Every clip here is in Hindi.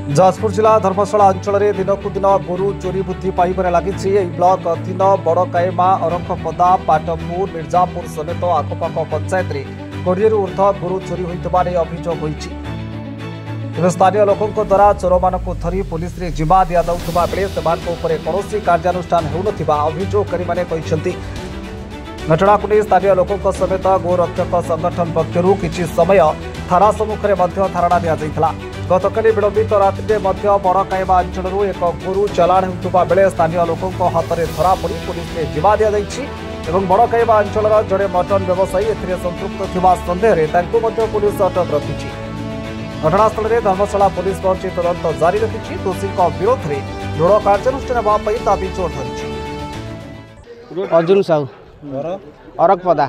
जाजपुर जिला धर्मशाला अंचल में दिनक दिन गोरु चोरी वृद्धि पाइबार लगी। ब्लॉक अधीन बड़काएमा अरखपदा पाटपुर मिर्जापुर समेत आखपाख पंचायत में 20 ऊर्ध गोरु चोरी होता अभियोग होती। स्थानीय लोकों द्वारा चोर मानक धरी पुलिस रे जिम्मा दि जाउथबा बेले सेमानक कौन कार्यानुष्ठान होउनथिबा अभियोगकारीमाने कहिसेंति। घटना को नहीं स्थानीय लोकों समेत गोरक्षक संगठन पक्षर किसी समय थाना सम्मुखें धारणा दिया। गतकाली विलंबित रात्रि बड़काएमा अंचल एक गोरु चलाण होता बेले स्थानीय लोकों हाथ में धरा पड़ी पुलिस रे जिम्मा दि जाइछि। बड़काएमा अंचल जड़े मटन व्यवसायी एथिरे संपृक्त थिबा संदेह पुलिस अटक रखिछि। घटनास्थल में धर्मशाला पुलिस पहुंची तदंत जारी रखी। दोषी विरोध में दृढ़ कार्यानुष्ठान दाबी जोर धरी। अर्जुन साहू अरखपदा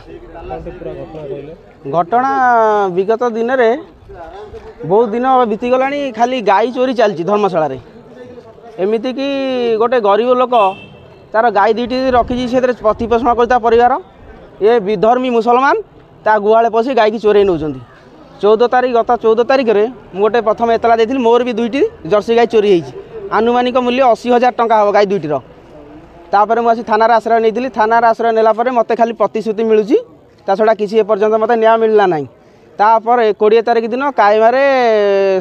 घटना विगत दिन में बहुत दिन बीतीगला खाली गाई चोरी चलती धर्मशाला रे। एमती कि गोटे गरीब लोक तार गाई दुईटी रखी से प्रतिपोषण करता परिवार ये विधर्मी मुसलमान ता गुहाले पशि गाई की चोरी नौ 14 तारीख गत 14 तारीख में गोटे प्रथम एतला देती मोर भी दुईटी जर्सी गाई चोरी होती। आनुमानिक मूल्य 80,000 टंका हम गाई दुईटर। तापर मुझे थानार आश्रय नहीं थानार आश्रय नेला मत खाली प्रतिश्रुति मिलूँ ता छड़ा किसी एपर्यंत मत न्याय मिलला ना। तापर 20 तारीख दिन कायमारे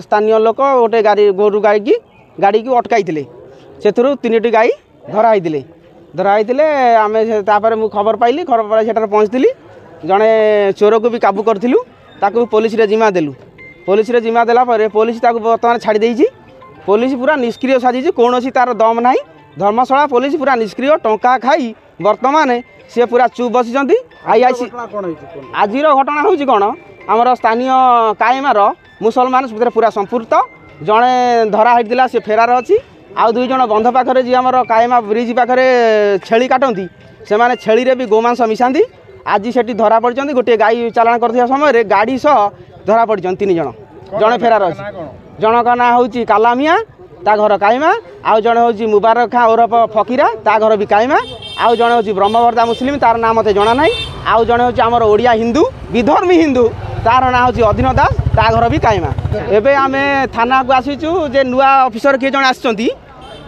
स्थानीय लोक गोटे गाड़ी गोरु गाड़ी की अटकाई से 3टी गाई धराई आम खबर पाइली खबर पाई से पहुँचती जड़े चोर को भी काबू करूँ ताकू पुलिस रे जिम्मा देलु। पुलिस रे जिम्मा देला पर पुलिस ताकू बर्तमान छाड़ी देइछि। पुलिस पूरा निष्क्रिय साजिछि कोनोसी तार दम नाही। धर्मशाला पुलिस पूरा निष्क्रिय टंका खाई वर्तमान सी पूरा चुप बसिचंती। आईआईसी आजिर घटना होउछि कोन हमर स्थानीय कायमार मुसलमान पूरा संपूर्ण जड़े धरा होइतिला से फेरार अछि। आउ 2 जण बंध पाखरे जी हमर कायमा ब्रिज पाखरे छेली काटंती से माने छेली रे भी गोमांस मिसांती। आज सेठी धरा पड़ते गोटे गाई चालाण करथिया समय गाड़ी सह धरा पड़ते 3 जण जड़े फेरार अच्छे। जनक ना हूँ कालामिया ता घर कायमा आउ जड़े हूँ मुबारक खां ओरफ फकीरा ता घर भी कायमा आउ जड़े हूँ ब्रह्मवर्दा मुस्लिम तार ना मत जना ना आउ जड़े हूँ आमर ओडिया हिंदू विधर्मी हिंदू तार ना हूँ अधीन दास ता घर भी कायमा। एबे आमे थाना को आसीचु जे नुआ ऑफिसर किए जण आछंती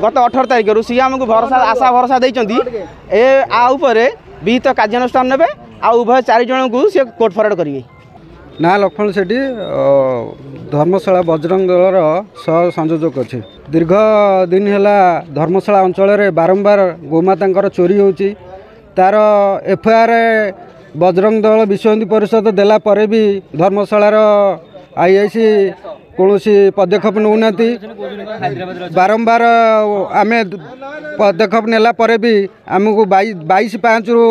गत 18 तारीख रु सी आमको भरोसा आशा भरोसा देइचंती ए आ उपरे विहित कार्यानुष्ठान नेबे आ उभय 4 जन को से कोर्ट फरवर्ड करेंगे। ना लक्ष्मण सेठी धर्मशाला बजरंग दलर सह संयोजक अच्छे। दीर्घ दिन है धर्मशाला अंचल में बारंबार गोमाता चोरी होची। तार एफआईआर बजरंग दल विश्व परिषद देला परे भी धर्मशालार आईआईसी कौन पदक्षेप नौना। बारंबार आम पदक्षेप नेला परे भी आमको 22/5 रु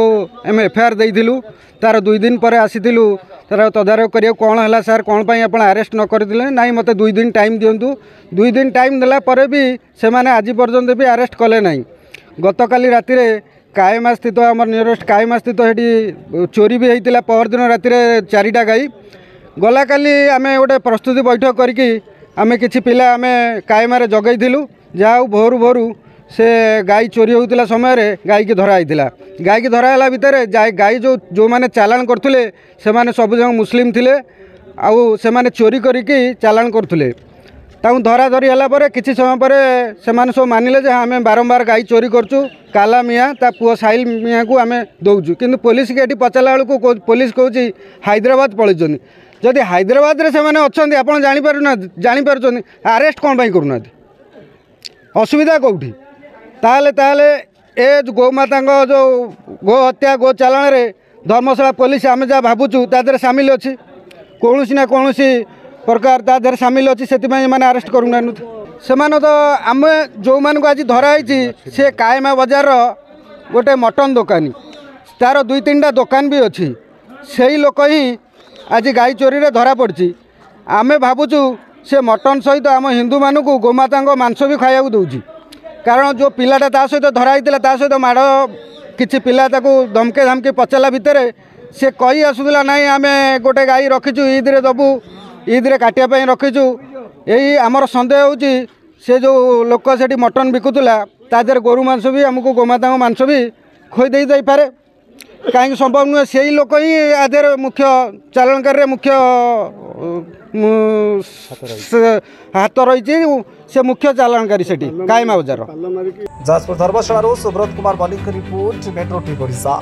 आम एफआईआर देइथिलु। तार 2 दिन पर आसीथिलु तार तदारख करिया कौन है सार कौन पाई आपण अरेस्ट न करथिले नाई मते 2 दिन टाइम दियंतु। 2 दिन टाइम देला परे भी से माने आज पर्यंत भी अरेस्ट कले नाई। गतकाली राति रे कायमा स्थित आमर नियरेस्ट कायमा स्थित हेटी चोरी भी होइतिला। परदिन राति रे 4टा गाई गला काली आमे गोटे प्रस्तुति बैठक करके आमे किछि पिला आमे कायमारे जगैथिलु। जाऊ भोरु भोरु से गाई चोरी होता समय गाई की धरा होता। गाई की धराला भितर गाई जो माने चालान करथुले से माने सब जन मुस्लिम थिले आउ से माने चोरी करिकी चालान करथुले। ताऊ धरा धरी हला परे किछि समय पर से माने सब मानिले जे आमे बारंबार गाई चोरी करचु। काला मियाँ ता पुओ साहिल मियाँ को आमे दउचु किंतु पुलिस के एटी पचाला बेलू को पुलिस कहूची हैदराबाद पळैछन। जदि हैदराबाद रे से माने अछंती आपण जानि पारुछन अरेस्ट कोन पई करूना असुविधा कोठी। ताले ए गोमाता जो गो हत्या गो चालाण रे धर्मशाला पुलिस आम जहाँ भावुँ तादर सामिल अच्छी कौन ना कौन प्रकार तादर सामिल अच्छी से मैंने अरेस्ट करूना। से तो आम जो मानक आज धराई से कायमा बजार गोटे मटन दुकानी तार 2-3टा दुकान भी अच्छी से लोक ही आज गाई चोरी रे धरा पड़ी। आमे भावुँ से मटन सहित आम हिंदू मानक गोमाता मांस भी खाया दूची। कारण जो पिलाटा ता सहित धराई ता सहित माड़ किछि पिला ताको धमके धमके पचाला भितर से कही आसुला नाई आमे गोटे गाई रखीचु ईद रे दबु ईद रे काटिया पई रखीचु। यही आमर संदेह होची से जो लोक सेठी मटन बिकुतला तादर गोरु मांस भी हमको गोमाता मांस भी खोई दे पारे। कहीं संभव नुहे से ही लोक ही आधे मुख्य चालाणकारी मुख्य हाथ रही से मुख्य चालाणकारी से कायमा बजार। Jajpur Dharmasala Subrat Kumar Mallick report metro TV Odisha.